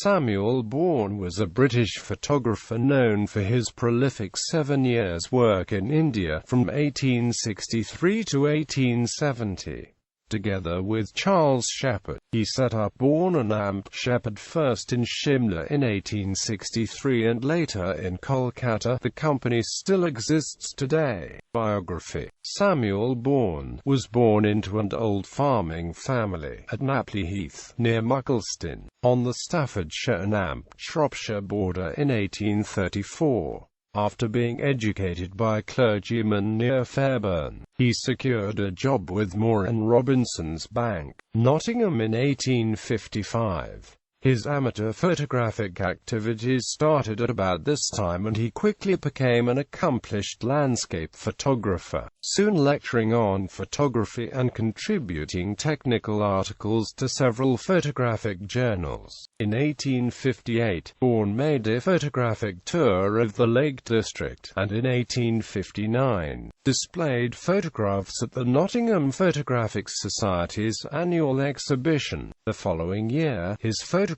Samuel Bourne was a British photographer known for his prolific 7 years' work in India from 1863 to 1870. Together with Charles Shepherd, he set up Bourne and Amp Shepherd first in Shimla in 1863 and later in Kolkata. The company still exists today. Biography. Samuel Bourne was born into an old farming family at Napley Heath, near Muckleston, on the Staffordshire and Amp, Shropshire border in 1834. After being educated by clergymen near Fairburn, he secured a job with Moore and Robinson's Bank, Nottingham in 1855. His amateur photographic activities started at about this time and he quickly became an accomplished landscape photographer, soon lecturing on photography and contributing technical articles to several photographic journals. In 1858, Bourne made a photographic tour of the Lake District, and in 1859, displayed photographs at the Nottingham Photographic Society's annual exhibition. The following year, his photographs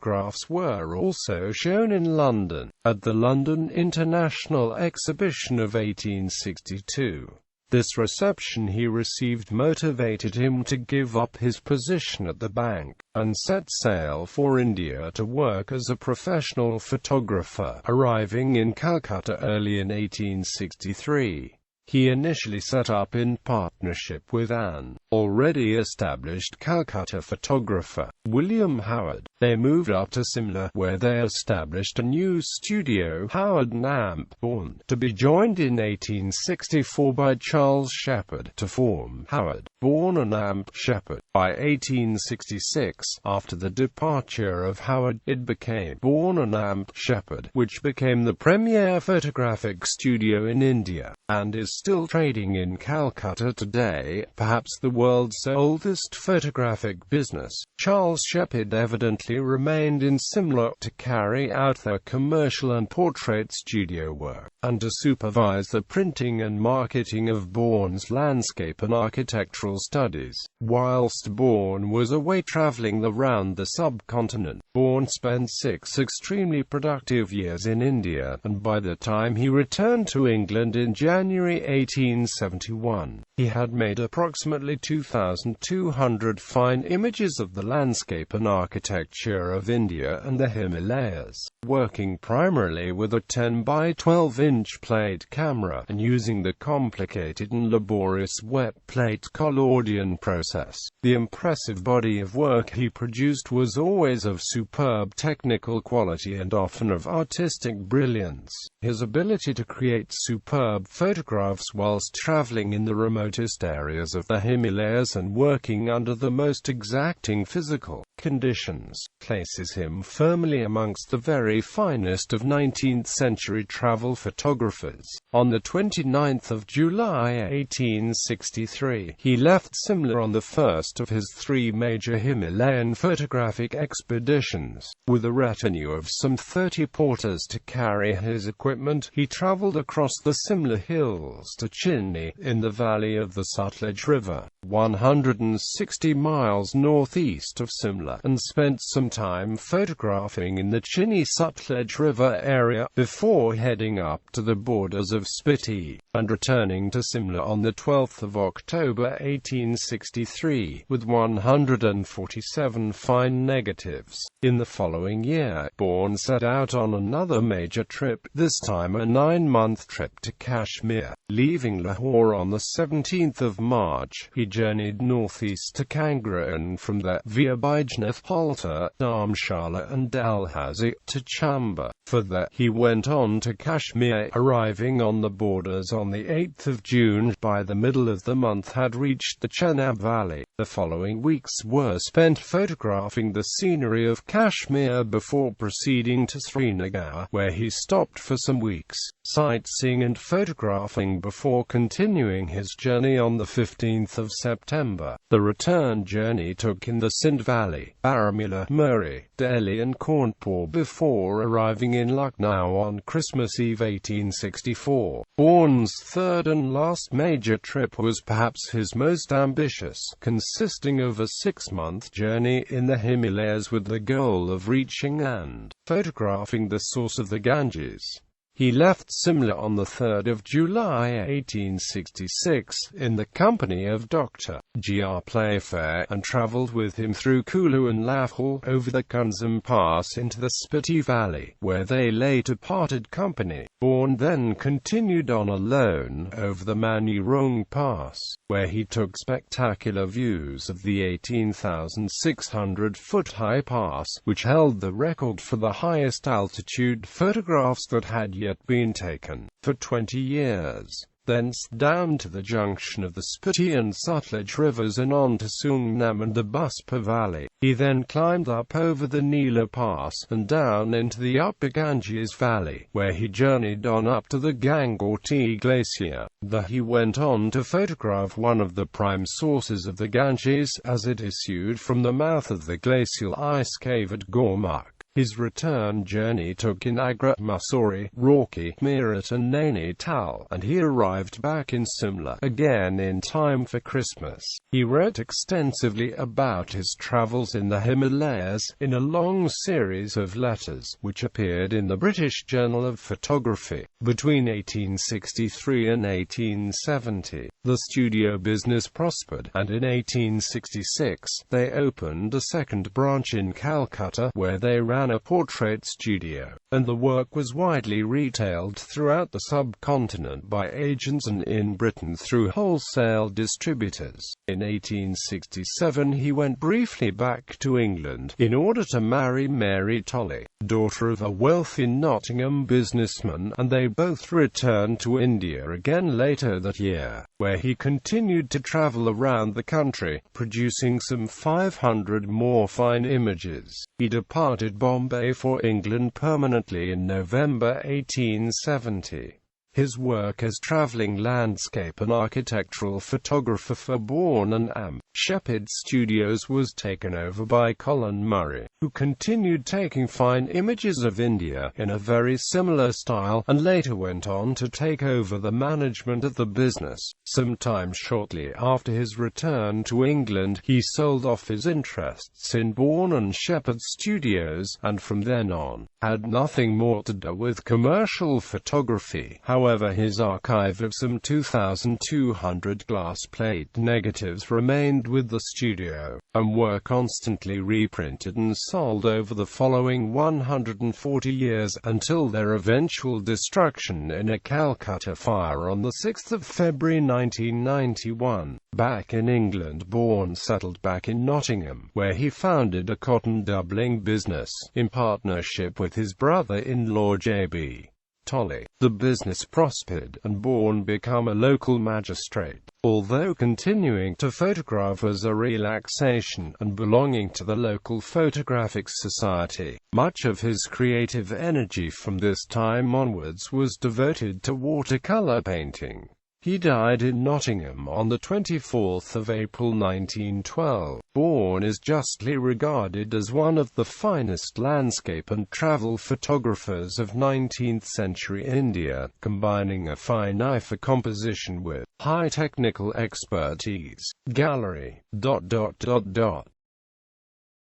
were also shown in London, at the London International Exhibition of 1862. This reception he received motivated him to give up his position at the bank, and set sail for India to work as a professional photographer, arriving in Calcutta early in 1863. He initially set up in partnership with an already established Calcutta photographer, William Howard. They moved up to Shimla, where they established a new studio, Howard and Amp Bourne, to be joined in 1864 by Charles Shepherd to form Howard, Bourne and Amp Shepherd. By 1866, after the departure of Howard, it became Bourne and Amp Shepherd, which became the premier photographic studio in India, and is still trading in Calcutta today, perhaps the world's oldest photographic business. Charles Shepherd evidently remained in Shimla to carry out their commercial and portrait studio work, and to supervise the printing and marketing of Bourne's landscape and architectural studies. Whilst Bourne was away travelling around the subcontinent, Bourne spent 6 extremely productive years in India, and by the time he returned to England in January 1871, he had made approximately 2,200 fine images of the landscape and architecture of India and the Himalayas, working primarily with a 10 by 12-inch plate camera, and using the complicated and laborious wet plate collodion process. The impressive body of work he produced was always of superb technical quality and often of artistic brilliance. His ability to create superb photographs whilst traveling in the remotest areas of the Himalayas and working under the most exacting physical conditions places him firmly amongst the very finest of 19th-century travel photographers. On the 29th of July 1863, he left Shimla on the first of his 3 major Himalayan photographic expeditions. With a retinue of some 30 porters to carry his equipment, he travelled across the Shimla hills to Chini, in the valley of the Sutlej River, 160 miles northeast of Shimla, and spent some time photographing in the Chini-Sutlej River area, before heading up to the borders of Spiti, and returning to Shimla on the 12th of October 1863, with 147 fine negatives. In the following year, Bourne set out on another major trip, this time a 9-month trip to Kashmir. Leaving Lahore on the 17th of March, he journeyed northeast to Kangra and from there, via Bijnath, Halta, Dharamshala and Dalhousie, to Chamba. Further, he went on to Kashmir, arriving on the borders on the 8th of June. By the middle of the month had reached the Chenab Valley. The following weeks were spent photographing the scenery of Kashmir before proceeding to Srinagar, where he stopped for some weeks, sightseeing and photographing before continuing his journey on the 15th of September. The return journey took in the Sindh Valley, Baramulla, Murree, Delhi and Kanpur before arriving in Lucknow on Christmas Eve 1864. Bourne's third and last major trip was perhaps his most ambitious, consisting consisting of a 6-month journey in the Himalayas with the goal of reaching and photographing the source of the Ganges. He left Shimla on 3 July 1866, in the company of Dr. G.R. Playfair, and travelled with him through Kulu and Lahore, over the Kunzum Pass into the Spiti Valley, where they later parted company. Bourne then continued on alone, over the Manirong Pass, where he took spectacular views of the 18,600-foot-high pass, which held the record for the highest altitude photographs that had yet been taken, for 20 years. Thence down to the junction of the Spiti and Sutlej rivers and on to Sungnam and the Buspa Valley. He then climbed up over the Neela Pass, and down into the upper Ganges Valley, where he journeyed on up to the Gangotri Glacier. There he went on to photograph one of the prime sources of the Ganges, as it issued from the mouth of the glacial ice cave at Gormukh. His return journey took in Agra, Mussoorie, Roorkee, Meerut and Nainital, and he arrived back in Shimla again in time for Christmas. He wrote extensively about his travels in the Himalayas, in a long series of letters, which appeared in the British Journal of Photography. Between 1863 and 1870, the studio business prospered, and in 1866, they opened a second branch in Calcutta, where they ran a portrait studio, and the work was widely retailed throughout the subcontinent by agents and in Britain through wholesale distributors. In 1867 he went briefly back to England, in order to marry Mary Tolley, daughter of a wealthy Nottingham businessman, and they both returned to India again later that year, where he continued to travel around the country, producing some 500 more fine images. He departed Bombay for England permanently in November 1870. His work as travelling landscape and architectural photographer for Bourne and Shepherd Studios was taken over by Colin Murray, who continued taking fine images of India in a very similar style, and later went on to take over the management of the business. Sometime shortly after his return to England, he sold off his interests in Bourne and Shepherd Studios, and from then on, had nothing more to do with commercial photography. However, his archive of some 2,200 glass plate negatives remained with the studio, and were constantly reprinted and sold over the following 140 years, until their eventual destruction in a Calcutta fire on 6 February 1991. Back in England, Bourne settled back in Nottingham, where he founded a cotton doubling business, in partnership with his brother-in-law J.B. Tolley. The business prospered, and Bourne became a local magistrate, although continuing to photograph as a relaxation, and belonging to the local photographic society. Much of his creative energy from this time onwards was devoted to watercolour painting. He died in Nottingham on 24 April 1912. Bourne is justly regarded as one of the finest landscape and travel photographers of 19th-century India, combining a fine eye for composition with high technical expertise. Gallery.